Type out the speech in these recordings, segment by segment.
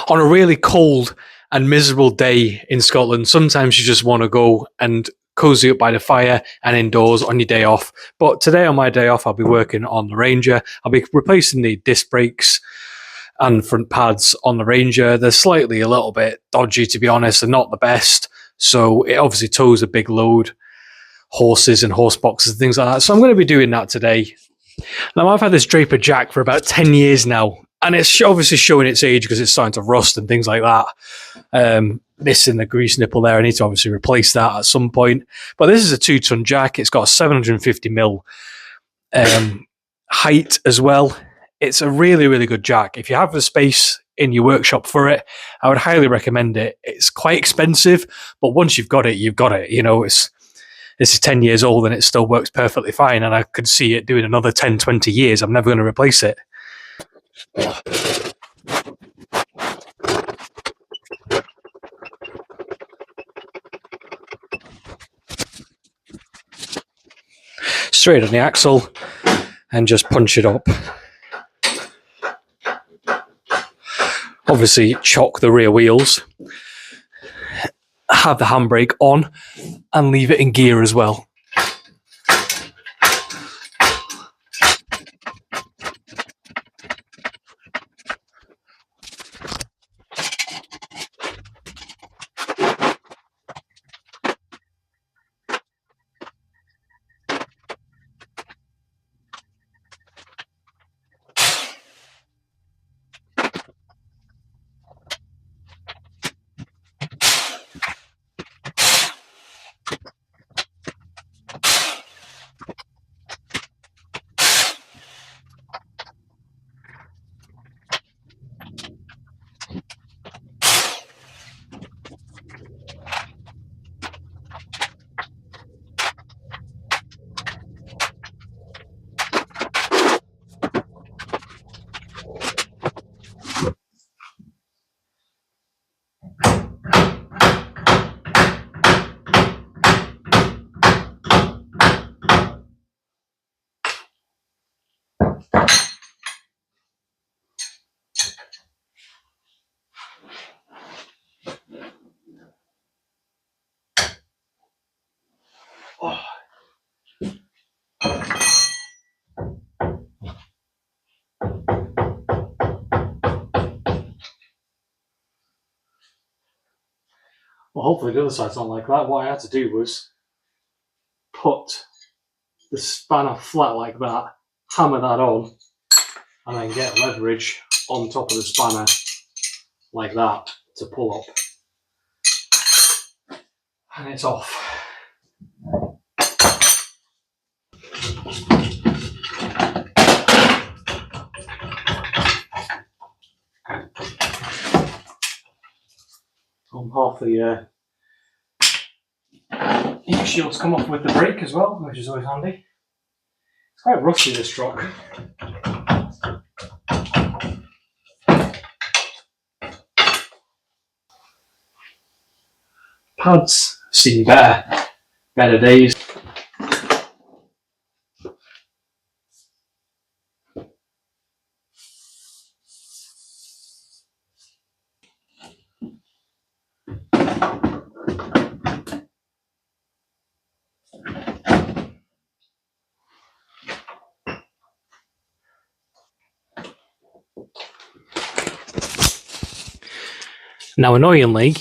On a really cold and miserable day in Scotland, sometimes you just want to go and cozy up by the fire and indoors on your day off. But today on my day off, I'll be working on the Ranger. I'll be replacing the disc brakes and front pads on the Ranger. They're slightly a little bit dodgy, to be honest. They're not the best. So it obviously tows a big load, horses and horse boxes and things like that. So I'm going to be doing that today. Now, I've had this Draper Jack for about 10 years now, and it's obviously showing its age because it's starting to rust and things like that. This in the grease nipple there, I need to obviously replace that at some point. But this is a 2-ton Jack. It's got a 750mm height as well. It's a really, really good Jack. If you have the space in your workshop for it, I would highly recommend it. It's quite expensive, but once you've got it, you've got it. You know, this is 10 years old and it still works perfectly fine, and I could see it doing another 10, 20 years. I'm never going to replace it. Straight on the axle and just punch it up. Obviously, chock the rear wheels, have the handbrake on, and leave it in gear as well. Well, hopefully the other side's not like that. What I had to do was put the spanner flat like that, hammer that on, and then get leverage on top of the spanner like that to pull up. And it's off. Half the heat shields come off with the brake as well, which is always handy. It's quite rusty, this truck. Pads seen better days. Now, annoyingly,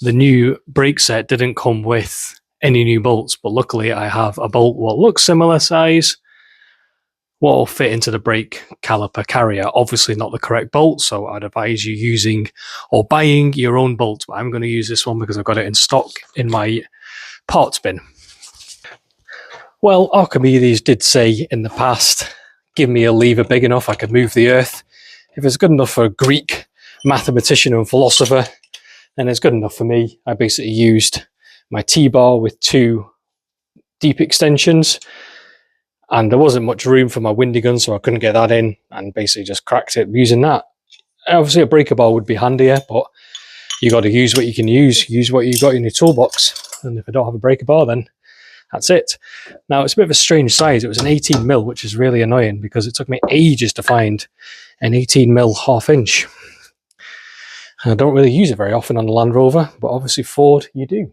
the new brake set didn't come with any new bolts, but luckily I have a bolt what looks similar size, what will fit into the brake caliper carrier. Obviously not the correct bolt, so I'd advise you using or buying your own bolt, but I'm going to use this one because I've got it in stock in my parts bin. Well, Archimedes did say in the past, give me a lever big enough I could move the earth. If it's good enough for a Greek mathematician and philosopher, then it's good enough for me. I basically used my T-bar with 2 deep extensions, and there wasn't much room for my windy gun, so I couldn't get that in, and basically just cracked it using that. Obviously a breaker bar would be handier, but you got to use what you can use what you got in your toolbox, and if I don't have a breaker bar, then that's it. Now, it's a bit of a strange size. It was an 18mm, which is really annoying because it took me ages to find an 18mm 1/2 inch. I don't really use it very often on the Land Rover, but obviously Ford, you do.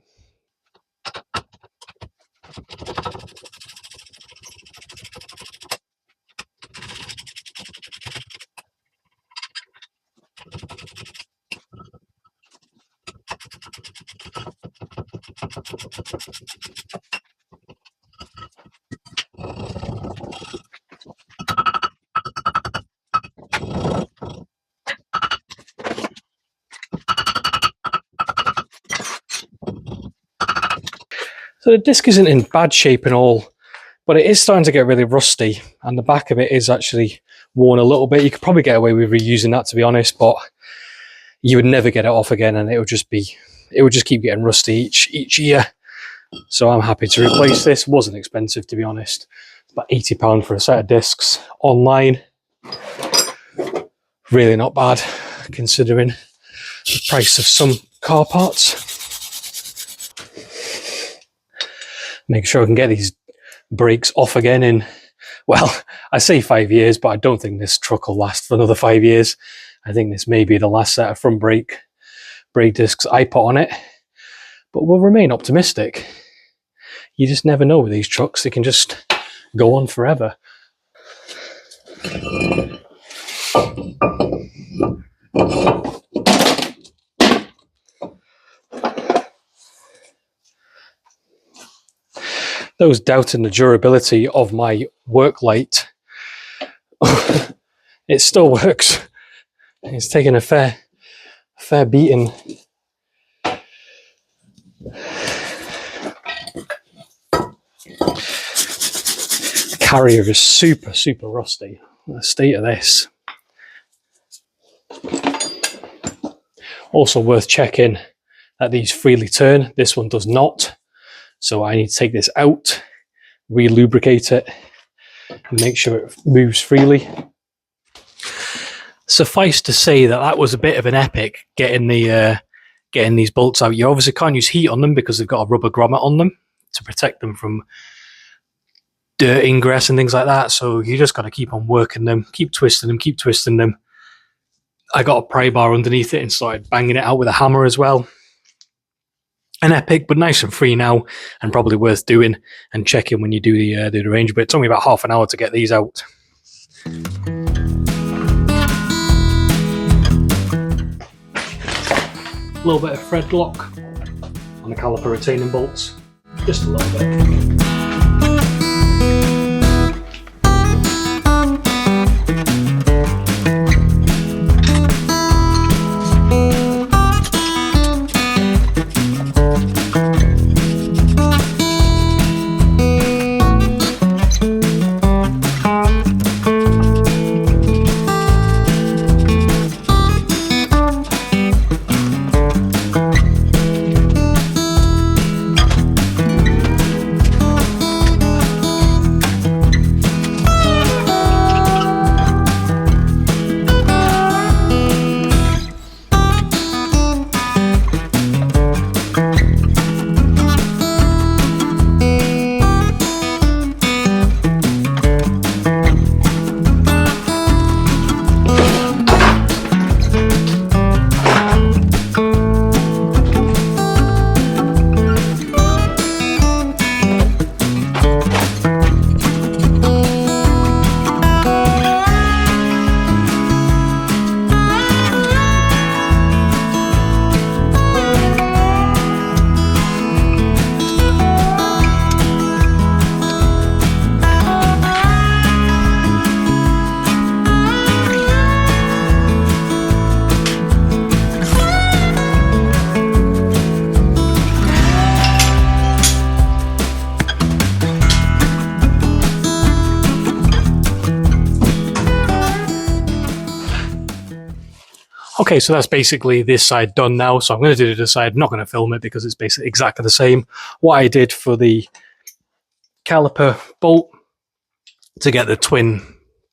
So the disc isn't in bad shape and all, but it is starting to get really rusty, and the back of it is actually worn a little bit. You could probably get away with reusing that, to be honest, but you would never get it off again, and it would just keep getting rusty each year. So I'm happy to replace this. It wasn't expensive, to be honest. It's about £80 for a set of discs online. Really not bad, considering the price of some car parts. Make sure I can get these brakes off again in, well, I say 5 years, but I don't think this truck will last for another 5 years. I think this may be the last set of front brake discs I put on it, but we'll remain optimistic. You just never know with these trucks, they can just go on forever. Those doubting the durability of my work light, it still works. It's taken a fair beating. The carrier is super rusty. The state of this. Also worth checking that these freely turn. This one does not. So I need to take this out, re-lubricate it, and make sure it moves freely. Suffice to say that was a bit of an epic getting these bolts out. You obviously can't use heat on them because they've got a rubber grommet on them to protect them from dirt ingress and things like that. So you just got to keep on working them, keep twisting them. I got a pry bar underneath it and started banging it out with a hammer as well. An epic, but nice and free now, and probably worth doing and checking when you do the Ranger. But it took me about half an hour to get these out. A little bit of thread lock on the caliper retaining bolts, just a little bit. Okay, so that's basically this side done now. So I'm going to do the other side. I'm not going to film it because it's basically exactly the same. What I did for the caliper bolt to get the twin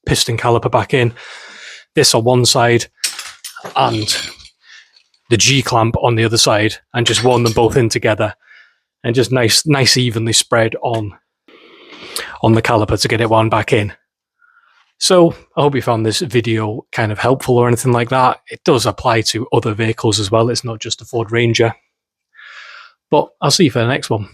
piston caliper back in, this on one side and the G-clamp on the other side, and just worn them both in together and just nice evenly spread on the caliper to get it wound back in. So I hope you found this video kind of helpful or anything like that. It does apply to other vehicles as well. It's not just a Ford Ranger. But I'll see you for the next one.